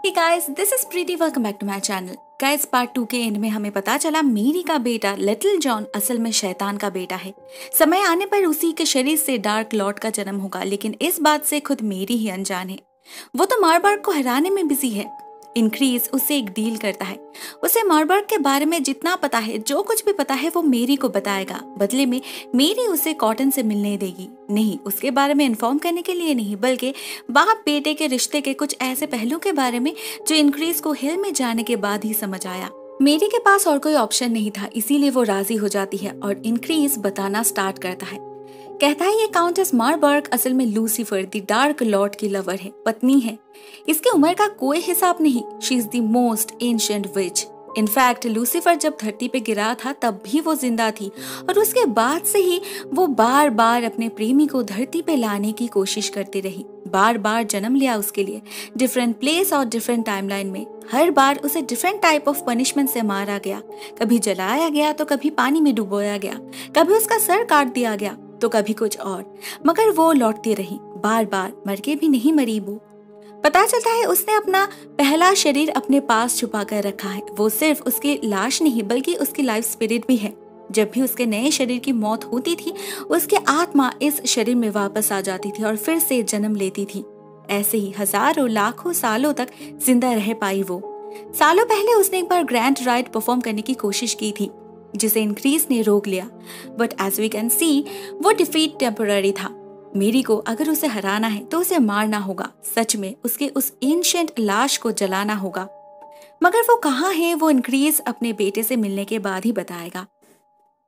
Hey guys, this is Preeti. Welcome back to my channel. Guys part 2 के and में हमें पता चला मेरी का बेटा लिटिल जॉन असल में शैतान का बेटा है। समय आने पर उसी के शरीर से डार्क लॉर्ड का जन्म होगा, लेकिन इस बात से खुद मेरी ही अनजान है। वो तो मार्बर्ग को हराने में बिजी है। इंक्रीज उससे एक डील करता है। उसे मार्बर्ग के बारे में जितना पता है, जो कुछ भी पता है वो मेरी को बताएगा। बदले में मेरी उसे कॉटन से मिलने देगी। नहीं, उसके बारे में इन्फॉर्म करने के लिए नहीं, बल्कि बाप बेटे के रिश्ते के कुछ ऐसे पहलू के बारे में जो इंक्रीज को हिल में जाने के बाद ही समझ आया। मेरी के पास और कोई ऑप्शन नहीं था, इसीलिए वो राजी हो जाती है और इंक्रीज बताना स्टार्ट करता है। कहता है ये काउंटेस मार्बर्ग असल में लूसीफर द डार्क लॉर्ड की लवर है, पत्नी है। इसकी उम्र का कोई हिसाब नहीं। She is the most ancient which. In fact Lucifer जब धरती पे गिरा था तब भी वो जिंदा थी और उसके बाद से ही वो बार बार अपने प्रेमी को धरती पे लाने की कोशिश करती रही। बार बार जन्म लिया उसके लिए, डिफरेंट प्लेस और डिफरेंट टाइमलाइन में। हर बार उसे डिफरेंट टाइप ऑफ पनिशमेंट से मारा गया। कभी जलाया गया तो कभी पानी में डुबोया गया, कभी उसका सर काट दिया गया तो कभी कुछ और, मगर वो लौटती रही। बार बार मर के भी नहीं मरी वो। पता चलता है उसने अपना पहला शरीर अपने पास छुपा कर रखा है। वो सिर्फ उसकी लाश नहीं बल्कि उसकी लाइफ स्पिरिट भी है। जब भी उसके नए शरीर की मौत होती थी, उसकी आत्मा इस शरीर में वापस आ जाती थी और फिर से जन्म लेती थी। ऐसे ही हजारों लाखों सालों तक जिंदा रह पाई वो। सालों पहले उसने एक बार ग्रैंड राइड परफॉर्म करने की कोशिश की थी, जिसे इंक्रीज ने रोक लिया। But as we can see, वो डिफीट टेम्पररी था। मेरी को अगर उसे हराना है तो उसे मारना होगा। सच में उसके उस एंशिएंट लाश को जलाना होगा। मगर वो कहाँ है, वो इंक्रीज अपने बेटे से मिलने के बाद ही बताएगा।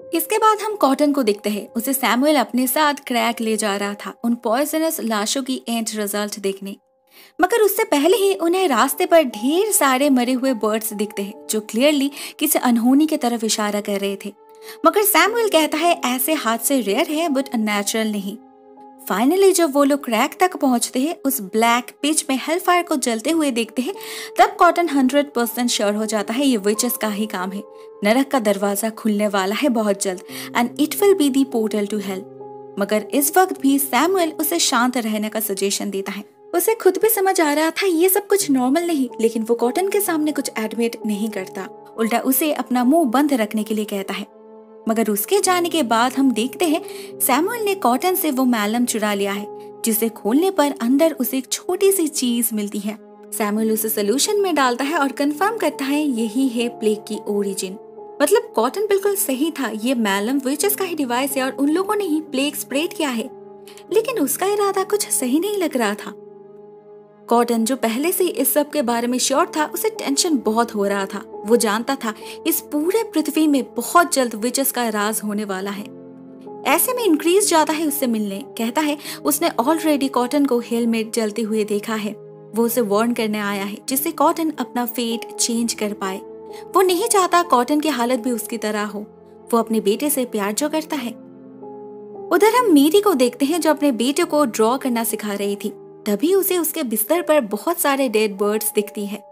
इसके बाद हम कॉटन को देखते हैं। उसे सैमुअल अपने साथ क्रैक ले जा रहा था उन पॉइजनस लाशों की एंड रिजल्ट देखने। मगर उससे पहले ही उन्हें रास्ते पर ढेर सारे मरे हुए बर्ड्स दिखते हैं जो क्लियरली किसी अनहोनी की तरफ इशारा कर रहे थे। मगर सैमुअल कहता है ऐसे हादसे रेयर है बट अननेचुरल नहीं। फाइनली जब वो लोग क्रैक तक पहुंचते हैं, उस ब्लैक पिच में हेलफायर को जलते हुए देखते हैं, तब कॉटन 100% श्योर हो जाता है ये विचेस का ही काम है। नरक का दरवाजा खुलने वाला है बहुत जल्द and it will be the portal to hell. मगर इस वक्त भी सैमुअल उसे शांत रहने का सजेशन देता है। उसे खुद भी समझ आ रहा था ये सब कुछ नॉर्मल नहीं, लेकिन वो कॉटन के सामने कुछ एडमिट नहीं करता, उल्टा उसे अपना मुंह बंद रखने के लिए कहता है। मगर उसके जाने के बाद हम देखते हैं सैमुअल ने कॉटन से वो मैलम चुरा लिया है, जिसे खोलने पर अंदर उसे एक छोटी सी चीज मिलती है। सैमुअल उसे सोल्यूशन में डालता है और कंफर्म करता है यही है प्लेग की ओरिजिन। मतलब कॉटन बिल्कुल सही था, ये मैलम विचेस का ही डिवाइस है और उन लोगों ने ही प्लेग स्प्रेड किया है। लेकिन उसका इरादा कुछ सही नहीं लग रहा था। कॉटन जो पहले से इस सब के बारे में श्योर था, उसे टेंशन बहुत हो रहा था। वो जानता था इस पूरे पृथ्वी में बहुत जल्द विचेस का राज होने वाला है। ऐसे में इंक्रीज जाता है उससे मिलने। कहता है उसने ऑलरेडी कॉटन को हेल में जलते हुए देखा है। वो उसे वार्न करने आया है जिससे कॉटन अपना फेट चेंज कर पाए। वो नहीं चाहता कॉटन की हालत भी उसकी तरह हो। वो अपने बेटे से प्यार जो करता है। उधर हम मेरी को देखते हैं जो अपने बेटे को ड्रॉ करना सिखा रही थी। तभी उसे उसके बिस्तर पर बहुत सारे डेड बर्ड्स दिखती है।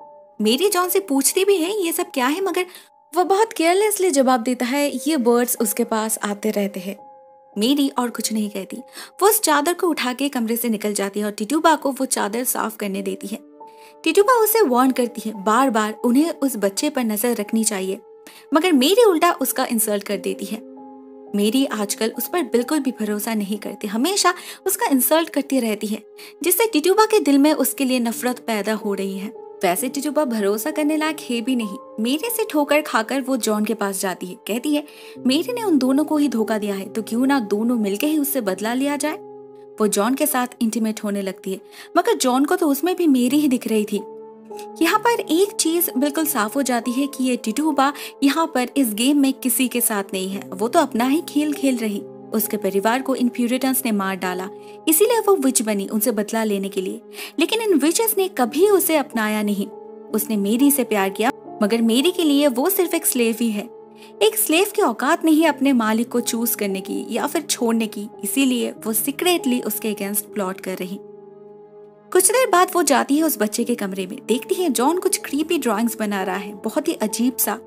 मेरी जॉन से पूछती भी है ये सब क्या है, मगर वो बहुत केयरलेसली जवाब देता है ये बर्ड्स उसके पास आते रहते हैं। मेरी और कुछ नहीं कहती। वो उस चादर को उठा के कमरे से निकल जाती है और टिटुबा को वो चादर साफ करने देती है। टिटुबा उसे वार्न करती है बार बार उन्हें उस बच्चे पर नजर रखनी चाहिए, मगर मेरी उल्टा उसका इंसल्ट कर देती है। मेरी आजकल उस पर बिल्कुल भी भरोसा नहीं करती, हमेशा उसका इंसल्ट करती रहती है, जिससे टिटुबा के दिल में उसके लिए नफरत पैदा हो रही है। वैसे टिटुबा भरोसा करने लायक है भी नहीं। मेरे से ठोकर खाकर वो जॉन के पास जाती है। कहती है मेरी ने उन दोनों को ही धोखा दिया है तो क्यों ना दोनों मिलके ही उससे बदला लिया जाए। वो जॉन के साथ इंटीमेट होने लगती है, मगर जॉन को तो उसमें भी मेरी ही दिख रही थी। यहाँ पर एक चीज बिल्कुल साफ हो जाती है कि ये टिटुबा यहाँ पर इस गेम में किसी के साथ नहीं है। वो तो अपना ही खेल खेल रही। उसके परिवार को इन प्यूरिटन्स ने मार डाला, इसीलिए वो विच बनी उनसे बदला लेने के लिए। लेकिन इन विचेस ने कभी उसे अपनाया नहीं। उसने मेरी से प्यार किया, मगर मेरी के लिए वो सिर्फ एक स्लेव ही है। एक स्लेव की औकात नहीं अपने मालिक को चूज करने की या फिर छोड़ने की, इसीलिए वो सीक्रेटली उसके अगेंस्ट प्लॉट कर रही। कुछ देर बाद वो जाती है उस बच्चे के कमरे में। देखती है जॉन कुछ क्रीपी ड्राइंग्स बना रहा है, बहुत ही अजीब सा।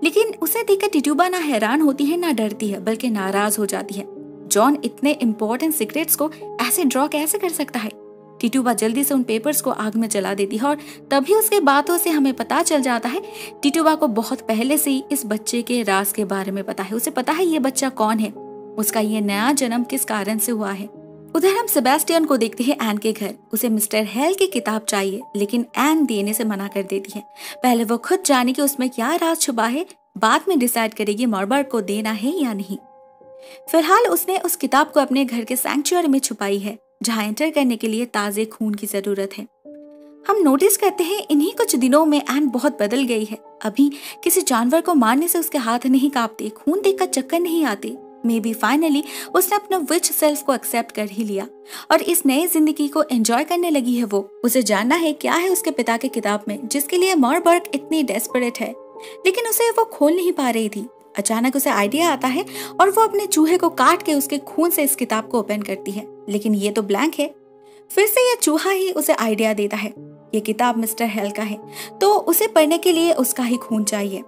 लेकिन उसे देखकर टिटुबा ना हैरान होती है ना डरती है, बल्कि नाराज हो जाती है। जॉन इतने इम्पोर्टेंट सीक्रेट्स को ऐसे ड्रॉ कैसे कर सकता है? टिटुबा जल्दी से उन पेपर्स को आग में जला देती है और तभी उसके बातों से हमें पता चल जाता है टिटुबा को बहुत पहले से ही इस बच्चे के राज के बारे में पता है। उसे पता है ये बच्चा कौन है, उसका ये नया जन्म किस कारण से हुआ है। उधर हम सेबेस्टियन को देखते हैं एन के घर। उसे मिस्टर हेल की किताब चाहिए लेकिन एन देने से मना कर देती है। पहले वो खुद जाने कि उसमें क्या राज छुपा है, बाद में डिसाइड करेगी मॉर्बर्ग को देना है या नहीं। फिलहाल उसने उस किताब को अपने घर के सैंक्चुअरी में छुपाई है जहां एंटर करने के लिए ताजे खून की जरूरत है। हम नोटिस करते हैं इन्हीं कुछ दिनों में एन बहुत बदल गई है। अभी किसी जानवर को मारने से उसके हाथ नहीं कांपते, खून देखकर चक्कर नहीं आते। मे बी फाइनली उसने अपना विच सेल्फ को एक्सेप्ट कर ही लिया और इस नई जिंदगी को एंजॉय करने लगी है। वो उसे जानना है क्या है उसके पिता के किताब में जिसके लिए मॉर्बर्ग इतनी डेस्परेट है, लेकिन उसे वो खोल नहीं पा रही थी। अचानक उसे आइडिया आता है और वो अपने चूहे को काट के उसके खून से इस किताब को ओपन करती है, लेकिन ये तो ब्लैंक है। फिर से ये चूहा ही उसे आइडिया देता है ये किताब मिस्टर हेल का है, तो उसे पढ़ने के लिए उसका ही खून चाहिए।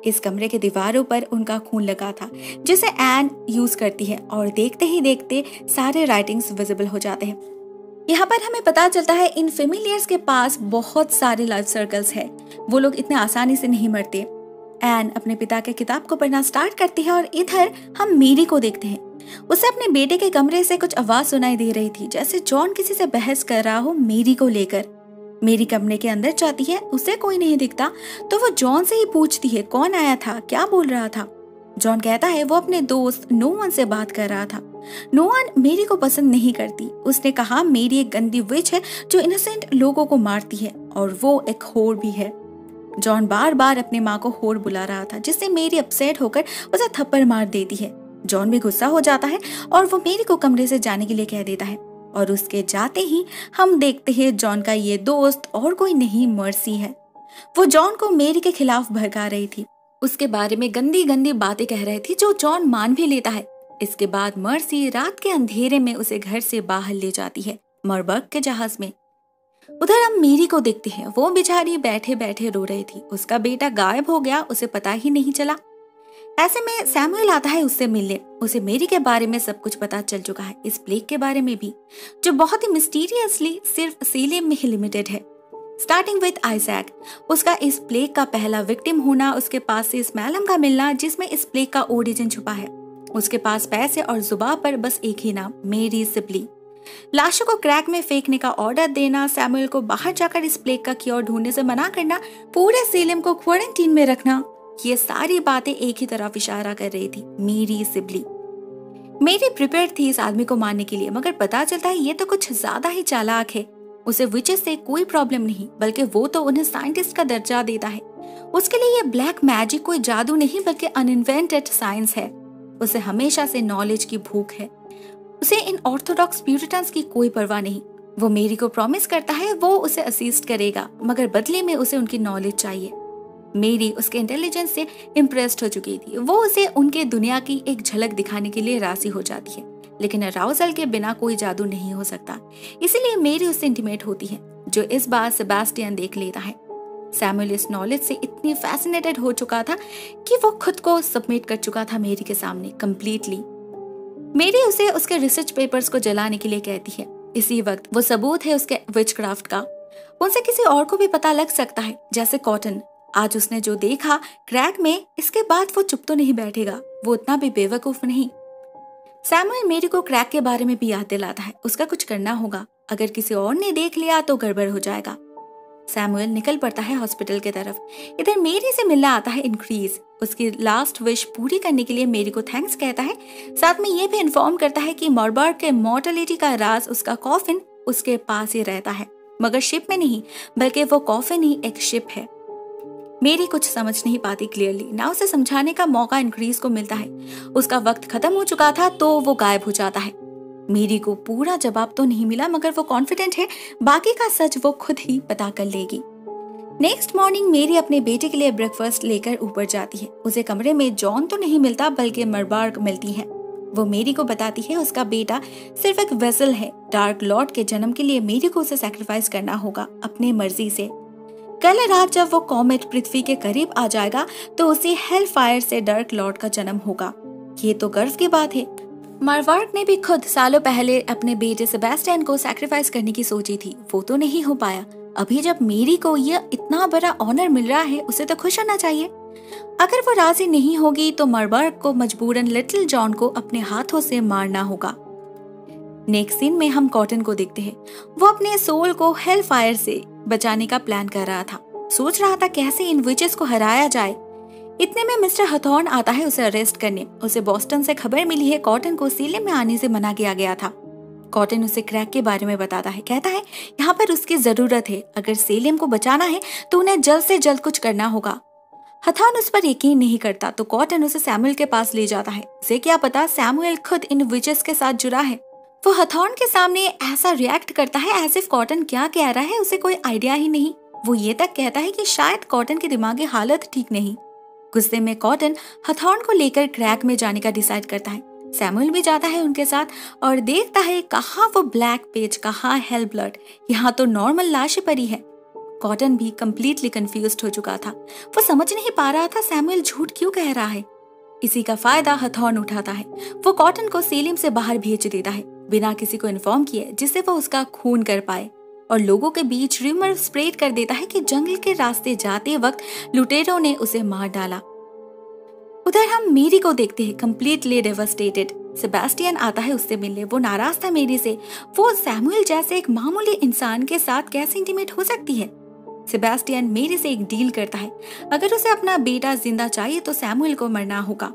इस कमरे के दीवारों पर उनका खून लगा था जिसे एन यूज करती है और देखते ही देखते सारे राइटिंग्स विजिबल हो जाते हैं। यहाँ पर हमें पता चलता है इन फेमिलियर्स के पास बहुत सारे लाइफ सर्कल्स है, वो लोग इतने आसानी से नहीं मरते। एन अपने पिता के किताब को पढ़ना स्टार्ट करती है और इधर हम मेरी को देखते हैं। उसे अपने बेटे के कमरे से कुछ आवाज सुनाई दे रही थी, जैसे जॉन किसी से बहस कर रहा हो मेरी को लेकर। मेरी कमरे के अंदर जाती है, उसे कोई नहीं दिखता तो वो जॉन से ही पूछती है कौन आया था, क्या बोल रहा था। जॉन कहता है वो अपने दोस्त नोआन से बात कर रहा था। नोआन मेरी को पसंद नहीं करती, उसने कहा मेरी एक गंदी विच है जो इनोसेंट लोगों को मारती है और वो एक होर भी है। जॉन बार बार अपनी माँ को होर बुला रहा था जिससे मेरी अपसेट होकर उसे थप्पड़ मार देती है। जॉन भी गुस्सा हो जाता है और वो मेरी को कमरे से जाने के लिए कह देता है और उसके जाते ही हम देखते हैं जॉन का ये दोस्त और कोई नहीं मर्सी है। वो जॉन को मेरी के खिलाफ भड़का रही थी, उसके बारे में गंदी गंदी बातें कह रही थी जो जॉन मान भी लेता है। इसके बाद मर्सी रात के अंधेरे में उसे घर से बाहर ले जाती है मॉर्बर्ग के जहाज में। उधर हम मेरी को देखते हैं, वो बेचारी बैठे बैठे रो रही थी। उसका बेटा गायब हो गया, उसे पता ही नहीं चला। ऐसे में सैमुअल आता है उससे मिलने। उसे मेरी के बारे में सब कुछ पता चल चुका है, इस प्लेग के बारे में भी जो बहुत ही मिस्टीरियसली सिर्फ सेलेम में ही लिमिटेड है। स्टार्टिंग विद आइजैक, उसका इस प्लेग का पहला विक्टिम होना, उसके पास से इस मैलम का मिलना जिसमें इस प्लेग का ओरिजिन छुपा है। उसके पास पैसे और जुबान पर बस एक ही नाम, मेरी सिबली। लाशों को क्रैक में फेंकने का ऑर्डर देना, सैमुअल को बाहर जाकर इस प्लेग का क्योर ढूंढने से मना करना, पूरे सेलेम को क्वारंटीन में रखना, ये सारी बातें एक ही तरफ इशारा कर रही थी, मेरी सिबली। मेरी प्रिपेयर थी इस आदमी को मारने के लिए, मगर पता चलता है ये तो कुछ ज्यादा ही चालाक है। उसे विचेस से कोई प्रॉब्लम नहीं, बल्कि वो तो उन्हें साइंटिस्ट का दर्जा देता है। उसके लिए ये ब्लैक मैजिक कोई जादू नहीं बल्कि अनइन्वेंटेड साइंस है। उसे हमेशा से नॉलेज की भूख है। उसे इन ऑर्थोडॉक्स प्यूरिटन्स की कोई परवाह नहीं। वो मेरी को प्रॉमिस करता है वो उसे असिस्ट करेगा, मगर बदले में उसे उनकी नॉलेज चाहिए। मेरी उसके इंटेलिजेंस से इम्प्रेस्ड हो चुकी थी। वो उसे उनके दुनिया की एक झलक दिखाने के लिए राजी हो जाती है, लेकिन अराउजल के बिना कोई जादू नहीं हो सकता। इसीलिए मेरी उससे इंटीमेट होती है, जो इस बार सेबेस्टियन देख लेता है। सैमुअल इस नॉलेज से इतनी फैसिनेटेड हो चुका था कि वो खुद को सबमिट कर चुका था मेरी के सामने कंप्लीटली। मेरी उसे उसके रिसर्च पेपर्स को जलाने के लिए कहती है। इसी वक्त वो सबूत है उसके विचक्राफ्ट का, उनसे किसी और को भी पता लग सकता है, जैसे कॉटन। आज उसने जो देखा क्रैक में, इसके बाद वो चुप तो नहीं बैठेगा, वो उतना भी बेवकूफ नहीं। सैमुअल मेरी को क्रैक के बारे में भी याद दिलाता है, उसका कुछ करना होगा, अगर किसी और ने देख लिया तो गड़बड़ हो जाएगा। सैमुअल निकल पड़ता है हॉस्पिटल की तरफ। इधर मेरी से मिलने आता है इंक्रीज। उसकी लास्ट विश पूरी करने के लिए मेरी को थैंक्स कहता है, साथ में ये भी इन्फॉर्म करता है कि मॉर्बर्ग के मॉर्टेलिटी का राज उसका कॉफिन उसके पास ही रहता है, मगर शिप में नहीं, बल्कि वो कॉफिन ही एक शिप है। मेरी कुछ समझ नहीं पाती क्लियरली, ना उसे समझाने का मौका इंक्रीज को मिलता है। उसका वक्त खत्म हो चुका था तो वो गायब हो जाता है। मेरी को पूरा जवाब तो नहीं मिला, मगर वो कॉन्फिडेंट है बाकी का सच वो खुद ही पता कर लेगी। नेक्स्ट मॉर्निंग मेरी अपने बेटे के लिए ब्रेकफास्ट लेकर ऊपर जाती है। उसे कमरे में जॉन तो नहीं मिलता बल्कि मॉर्बर्ग मिलती है। वो मेरी को बताती है उसका बेटा सिर्फ एक वेसल है। डार्क लॉर्ड के जन्म के लिए मेरी को उसे सैक्रिफाइस करना होगा अपनी मर्जी से। कल रात जब वो कॉमेट पृथ्वी के करीब आ जाएगा तो उसे हेल फायर से डार्क लॉर्ड का जन्म होगा। ये तो गर्व की बात है। मार्वर्क ने भी खुद सालों पहले अपने बेटे सेबेस्टियन को सैक्रिफाइस करने की सोची थी, वो तो नहीं हो पाया। अभी जब मेरी को यह इतना बड़ा ऑनर मिल रहा है, उसे तो खुश होना चाहिए। अगर वो राजी नहीं होगी तो मार्वर्क को मजबूरन लिटिल जॉन को अपने हाथों से मारना होगा। नेक्स्ट सीन में हम कॉटन को देखते हैं। वो अपने सोल को हेल फायर से बचाने का प्लान कर रहा था, सोच रहा था कैसे इन विचेस को हराया जाए। इतने में मिस्टर हथॉर्न आता है उसे अरेस्ट करने। उसे बॉस्टन से खबर मिली है कॉटन को सीलेम में आने से मना किया गया था। कॉटन उसे क्रैक के बारे में बताता है, कहता है यहाँ पर उसकी जरूरत है, अगर सेलेम को बचाना है तो उन्हें जल्द से जल्द कुछ करना होगा। हथॉर्न उस पर यकीन नहीं करता तो कॉटन उसे सैमुअल के पास ले जाता है। उसे क्या पता सैमुअल खुद इन विचेस के साथ जुड़ा है। वो हथॉर्न के सामने ऐसा रिएक्ट करता है एज इफ कॉटन क्या कह रहा है उसे कोई आइडिया ही नहीं। वो ये तक कहता है कि शायद कॉटन की दिमागी हालत ठीक नहीं। गुस्से में कॉटन हथॉर्न को लेकर क्रैक में जाने का डिसाइड करता है। सैमुअल भी जाता है उनके साथ और देखता है कहाँ वो ब्लैक पेज, कहाँ हेल ब्लड, यहाँ तो नॉर्मल लाश पड़ी है। कॉटन भी कंप्लीटली कंफ्यूज्ड हो चुका था। वो समझ नहीं पा रहा था सैमुअल झूठ क्यों कह रहा है। इसी का फायदा हथॉर्न उठाता है। वो कॉटन को सीलिम से बाहर भेज देता है बिना किसी को इन्फॉर्म किए, जिससे वो उसका खून कर पाए, और लोगों के बीच रूमर स्प्रेड कर देता है कि जंगल के रास्ते जाते वक्त लुटेरों ने उसे मार डाला। उधर हम मेरी को देखते हैं कंप्लीटली डेवास्टेटेड। सेबेस्टियन आता है उससे मिलने। वो नाराज था मेरी से। वो सैमुअल जैसे एक मामूली इंसान के साथ कैसे इंटीमेट हो सकती है। सेबेस्टियन मेरी से एक डील करता है, अगर उसे अपना बेटा जिंदा चाहिए तो सैमुअल को मरना होगा।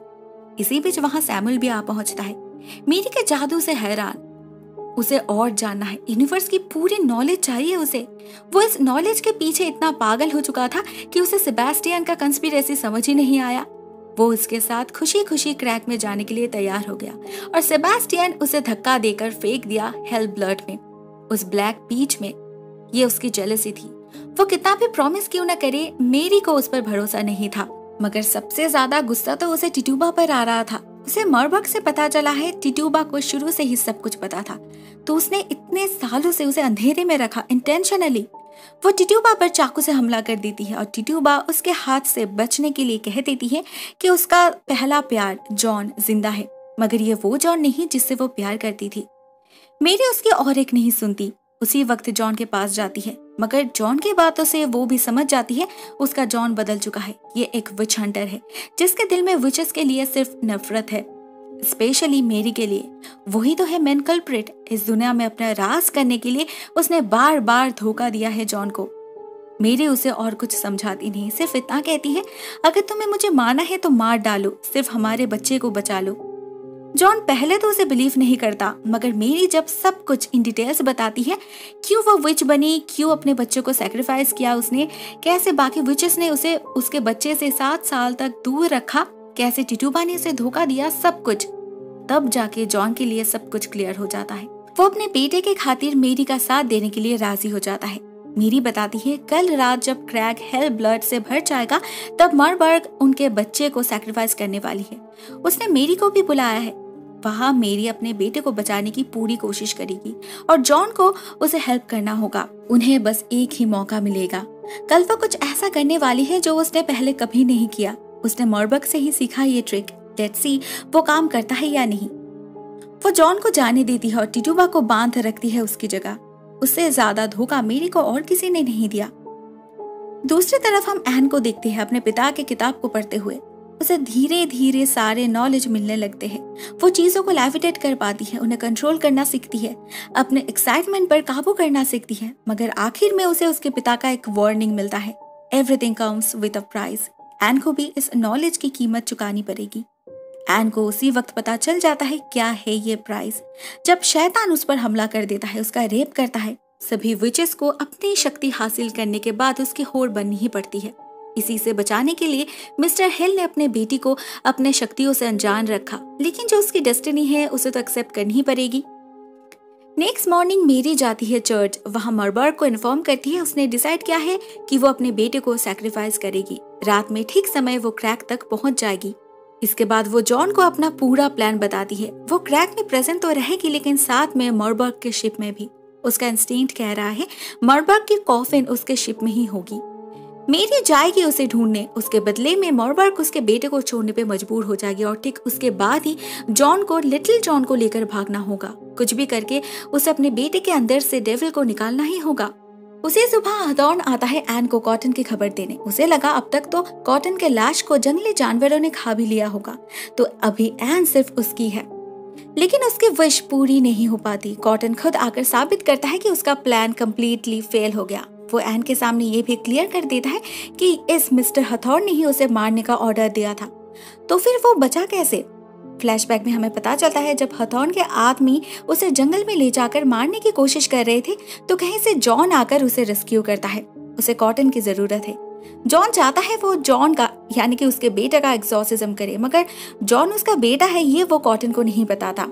इसी बीच वहां सैमुअल भी आ पहुंचता है, मेरी के जादू से हैरान। उसे और जानना है, यूनिवर्स की पूरी नॉलेज चाहिए उसे। वो इस नॉलेज के पीछे इतना पागल हो चुका था कि उसे सेबेस्टियन का कंस्पिरेसी समझ ही नहीं आया। वो उसके साथ खुशी खुशी क्रैक में जाने के लिए तैयार हो गया और सेबेस्टियन उसे धक्का देकर फेंक दिया हेल ब्लड में, उस ब्लैक बीच में। ये उसकी जेलसी थी। वो कितना भी प्रॉमिस क्यों न करे, मेरी को उस पर भरोसा नहीं था। मगर सबसे ज्यादा गुस्सा तो उसे टिटुबा पर आ रहा था। उसे मार्वर्क से पता चला है टिटुबा को शुरू से ही सब कुछ पता था, तो उसने इतने सालों से उसे अंधेरे में रखा इंटेंशनली। वो टिटुबा पर चाकू से हमला कर देती है और टिटुबा उसके हाथ से बचने के लिए कह देती है कि उसका पहला प्यार जॉन जिंदा है, मगर ये वो जॉन नहीं जिससे वो प्यार करती थी। मेरी उसकी और एक नहीं सुनती। उसी वक्त जॉन के पास जाती है, मगर जॉन की बातों से वो भी समझ जाती है उसका जॉन बदल चुका है। ये एक विच हंटर है जिसके दिल में विचेस के लिए सिर्फ नफरत है, स्पेशली मेरी के लिए। वही तो है मेन कल्प्रिट। इस दुनिया में अपना राज करने के लिए उसने बार बार धोखा दिया है जॉन को। मेरी उसे और कुछ समझाती नहीं, सिर्फ इतना कहती है, अगर तुम्हें मुझे मारना है तो मार डालो, सिर्फ हमारे बच्चे को बचा लो। जॉन पहले तो उसे बिलीव नहीं करता, मगर मेरी जब सब कुछ इन डिटेल्स बताती है, क्यों वो विच बनी, क्यों अपने बच्चों को सैक्रिफाइस किया उसने, कैसे बाकी विचेस ने उसे उसके बच्चे से 7 साल तक दूर रखा, कैसे टिटुबा ने उसे धोखा दिया, सब कुछ। तब जाके जॉन के लिए सब कुछ क्लियर हो जाता है। वो अपने बेटे के खातिर मेरी का साथ देने के लिए राजी हो जाता है। मेरी बताती है कल रात जब क्रैक हेल ब्लड से भर जाएगा तब मार्वर्क उनके बच्चे को सैक्रिफाइस करने वाली है। उसने मेरी को भी बुलाया है। वहां मेरी अपने बेटे को बचाने की पूरी कोशिश करेगी और जॉन को उसे हेल्प करना होगा। उन्हें बस एक ही मौका मिलेगा। कल वो कुछ ऐसा करने वाली है जो उसने पहले कभी नहीं किया। उसने मार्वर्क से ही सीखा ये ट्रिक। लेट्स सी वो काम करता है या नहीं। वो जॉन को जाने देती है और टिटुबा को बांध रखती है उसकी जगह। उससे ज्यादा धोखा मेरी को और किसी ने नहीं दिया। दूसरी तरफ हम एन को देखते हैं अपने पिता के किताब को पढ़ते हुए। उसे धीरे धीरे सारे नॉलेज मिलने लगते हैं। वो चीजों को लेविटेट कर पाती है, उन्हें कंट्रोल करना सीखती है, अपने एक्साइटमेंट पर काबू करना सीखती है। मगर आखिर में उसे उसके पिता का एक वार्निंग मिलता है, everything comes with a price. एन को भी इस नॉलेज की कीमत चुकानी पड़ेगी। एन को उसी वक्त पता चल जाता है क्या है ये प्राइस, जब शैतान उस पर हमला कर देता है, उसका रेप करता है। सभी विचेस को अपनी शक्ति हासिल करने के बाद उसकी होड़ बननी ही पड़ती है। इसी से बचाने के लिए मिस्टर हिल ने अपने बेटी को अपने शक्तियों से अनजान रखा, लेकिन जो उसकी डेस्टिनी है उसे तो एक्सेप्ट करनी ही पड़ेगी। नेक्स्ट मॉर्निंग मेरी जाती है चर्च। वहां मार्वर्क को इन्फॉर्म करती है उसने डिसाइड किया है कि वो अपने बेटे को सैक्रिफाइस करेगी। रात में ठीक समय वो क्रैक तक पहुंच जाएगी। इसके बाद वो जॉन को अपना पूरा प्लान बताती है। वो क्रैक में प्रेजेंट तो रहेगी, लेकिन साथ में मार्वर्क के शिप में भी। उसका इंस्टिंक्ट कह रहा है मार्वर्क की कॉफिन उसके शिप में ही होगी। मेरी जाएगी उसे ढूंढने, उसके बदले में मॉर्बर्ग उसके बेटे को छोड़ने पे मजबूर हो जाएगी और ठीक उसके बाद ही जॉन को, लिटिल जॉन को लेकर भागना होगा। कुछ भी करके उसे अपने बेटे के अंदर से डेविल को निकालना ही होगा। उसी सुबह हथॉर्न आता है एन को कॉटन की खबर देने। उसे लगा अब तक तो कॉटन के लाश को जंगली जानवरों ने खा भी लिया होगा, तो अभी एन सिर्फ उसकी है। लेकिन उसकी विश पूरी नहीं हो पाती। कॉटन खुद आकर साबित करता है कि उसका प्लान कंप्लीटली फेल हो गया। वो एन के सामने ये भी क्लियर कर देता है कि इस मिस्टर हथॉर्न ने ही उसे मारने का ऑर्डर दिया था। तो फिर वो बचा कैसे? फ्लैशबैक में हमें पता चलता है जब हथॉर्न के आदमी उसे जंगल में ले जाकर मारने की कोशिश कर रहे थे तो कहीं से जॉन आकर उसे रेस्क्यू करता है। उसे कॉटन की जरूरत है। जॉन चाहता है वो जॉन का, यानी कि उसके बेटे का एक्सॉर्सिज्म करे, मगर जॉन उसका बेटा है ये वो कॉटन को नहीं बताता।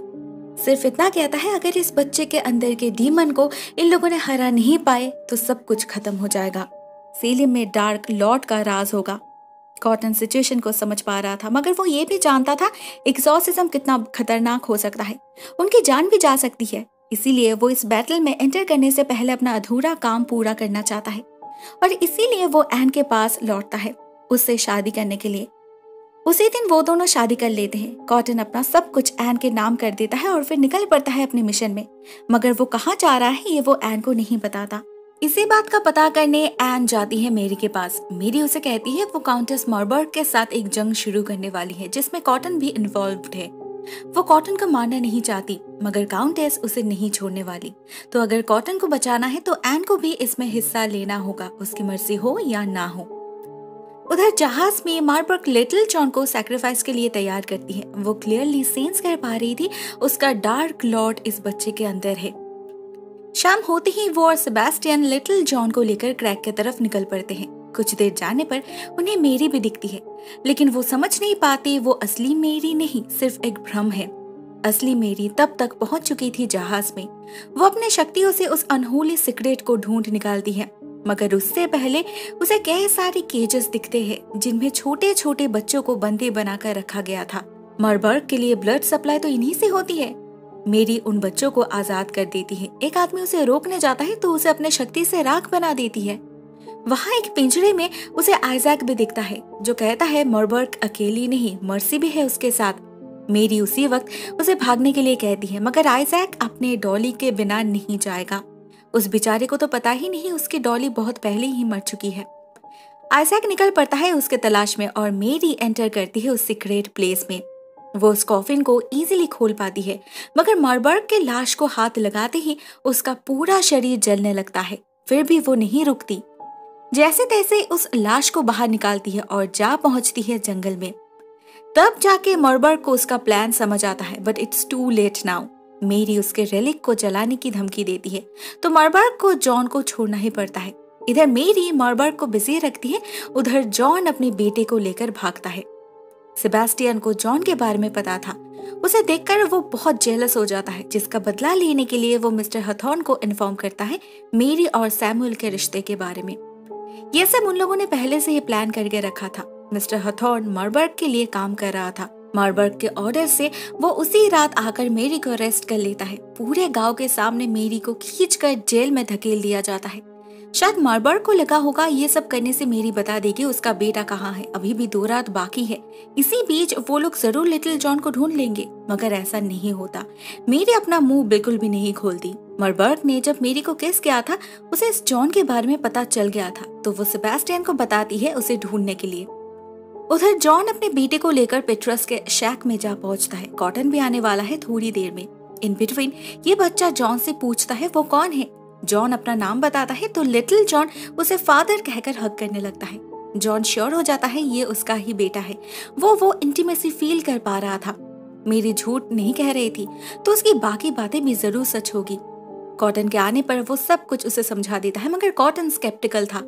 सिर्फ इतना कहता है अगर इस बच्चे के अंदर के डीमन को इन लोगों ने हरा नहीं पाए तो सब कुछ खत्म हो जाएगा। सेलिम में डार्क लॉर्ड का राज होगा। कॉटन सिचुएशन को समझ पा रहा था, मगर वो ये भी जानता था एक्सॉर्सिज्म कितना खतरनाक हो सकता है, उनकी जान भी जा सकती है। इसीलिए वो इस बैटल में एंटर करने से पहले अपना अधूरा काम पूरा करना चाहता है और इसीलिए वो एन के पास लौटता है उससे शादी करने के लिए। उसी दिन वो दोनों शादी कर लेते हैं। कॉटन अपना सब कुछ एन के नाम कर देता है और फिर निकल पड़ता है अपने मिशन में, मगर वो कहाँ जा रहा है ये वो एन को नहीं बताता। इसी बात का पता करने एन जाती है मेरी के पास। मेरी उसे कहती है वो काउंटेस मॉर्बर्ग के साथ एक जंग शुरू करने वाली है जिसमें कॉटन भी इन्वॉल्व्ड है। वो कॉटन को मारना नहीं चाहती, मगर काउंटेस उसे नहीं छोड़ने वाली। तो अगर कॉटन को बचाना है तो एन को भी इसमें हिस्सा लेना होगा, उसकी मर्जी हो या ना हो। उधर जहाज में मॉर्बर्ग लिटिल जॉन को सैक्रिफाइस के लिए तैयार करती है। वो क्लियरली सेंस कर पा रही थी उसका डार्क लॉर्ड इस बच्चे के अंदर है। शाम होते ही वो और सेबेस्टियन लिटिल जॉन को लेकर क्रैक की तरफ निकल पड़ते हैं। कुछ देर जाने पर उन्हें मेरी भी दिखती है, लेकिन वो समझ नहीं पाती वो असली मेरी नहीं, सिर्फ एक भ्रम है। असली मेरी तब तक पहुंच चुकी थी जहाज में। वो अपने शक्तियों से उस अनहोली सिगरेट को ढूंढ निकालती है, मगर उससे पहले उसे कई सारे केजेस दिखते हैं जिनमें छोटे छोटे बच्चों को बंदी बनाकर रखा गया था। मॉर्बर्ग के लिए ब्लड सप्लाई तो इन्हीं से होती है। मेरी उन बच्चों को आजाद कर देती है। एक आदमी उसे रोकने जाता है तो उसे अपने शक्ति से राख बना देती है। वहाँ एक पिंजरे में उसे आइजैक भी दिखता है जो कहता है मॉर्बर्ग अकेली नहीं, मर्सी भी है उसके साथ। मेरी उसी वक्त उसे भागने के लिए कहती है, मगर आइजैक अपने डॉली के बिना नहीं जाएगा। उस बेचारे को तो पता ही नहीं उसकी डॉली बहुत पहले ही मर चुकी है। आइजैक निकल पड़ता है उसके तलाश में और मेरी एंटर करती है उस सीक्रेट प्लेस में। वो उस कॉफिन को इजीली खोल पाती है, मगर मॉर्बर्ग के लाश को हाथ लगाते ही उसका पूरा शरीर जलने लगता है। फिर भी वो नहीं रुकती। जैसे तैसे उस लाश को बाहर निकालती है और जा पहुंचती है जंगल में। तब जाके मॉर्बर्ग को उसका प्लान समझ आता है, but it's too late now. मेरी उसके रेलिक को जलाने की धमकी देती है तो मॉर्बर्ग को जॉन को छोड़ना ही पड़ता है। इधर मेरी मॉर्बर्ग को बिजी रखती है, उधर जॉन अपने बेटे को लेकर भागता है। सेबेस्टियन को जॉन के बारे में पता था। उसे देखकर वो बहुत जेलस हो जाता है, जिसका बदला लेने के लिए वो मिस्टर हथॉर्न को इन्फॉर्म करता है मेरी और सैमुअल के रिश्ते के बारे में। ये सब उन लोगों ने पहले से ही प्लान करके रखा था। मिस्टर हथॉर्न मॉर्बर्ग के लिए काम कर रहा था। मॉर्बर्ग के ऑर्डर से वो उसी रात आकर मेरी को अरेस्ट कर लेता है। पूरे गांव के सामने मेरी को खींचकर जेल में धकेल दिया जाता है। शायद मॉर्बर्ग को लगा होगा ये सब करने से मेरी बता देगी उसका बेटा कहाँ है, अभी भी 2 रात बाकी है, इसी बीच वो लोग जरूर लिटिल जॉन को ढूंढ लेंगे। मगर ऐसा नहीं होता। मेरी अपना मुंह बिल्कुल भी नहीं खोलती। मॉर्बर्ग ने जब मेरी को किस किया था उसे इस जॉन के बारे में पता चल गया था, तो वो सेबेस्टियन को बताती है उसे ढूंढने के लिए। उधर जॉन अपने बेटे को लेकर पेट्रस के शैक में जा पहुंचता है। कॉटन भी आने वाला है थोड़ी देर में। इन बिटवीन ये बच्चा जॉन से पूछता है वो कौन है। जॉन अपना नाम बताता है तो लिटिल जॉन उसे फादर कहकर हग करने लगता है। जॉन श्योर हो जाता है ये उसका ही बेटा है। वो इंटीमेसी फील कर पा रहा था। मेरी झूठ नहीं कह रही थी तो उसकी बाकी बातें भी जरूर सच होगी। कॉटन के आने पर वो सब कुछ उसे समझा देता है, मगर कॉटन स्केप्टिकल था।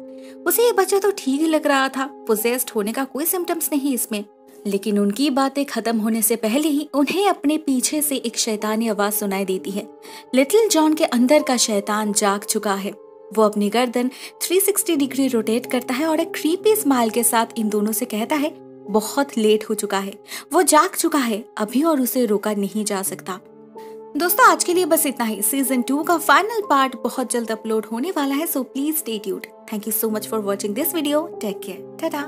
उसे ये बच्चा तो ठीक ही लग रहा था, पोजेस्ड होने का कोई सिम्टम्स नहीं इसमें। लेकिन उनकी बातें खत्म होने से पहले ही उन्हें अपने पीछे से एक शैतानी आवाज सुनाई देती है। लिटिल जॉन के अंदर का शैतान जाग चुका है। वो अपनी गर्दन 360 डिग्री रोटेट करता है और एक क्रीपी स्माइल के साथ इन दोनों से कहता है बहुत लेट हो चुका है, वो जाग चुका है अभी और उसे रोका नहीं जा सकता। दोस्तों आज के लिए बस इतना ही। सीजन 2 का फाइनल पार्ट बहुत जल्द अपलोड होने वाला है, so please stay tuned. Thank you so much for watching this video. Take care, Tata.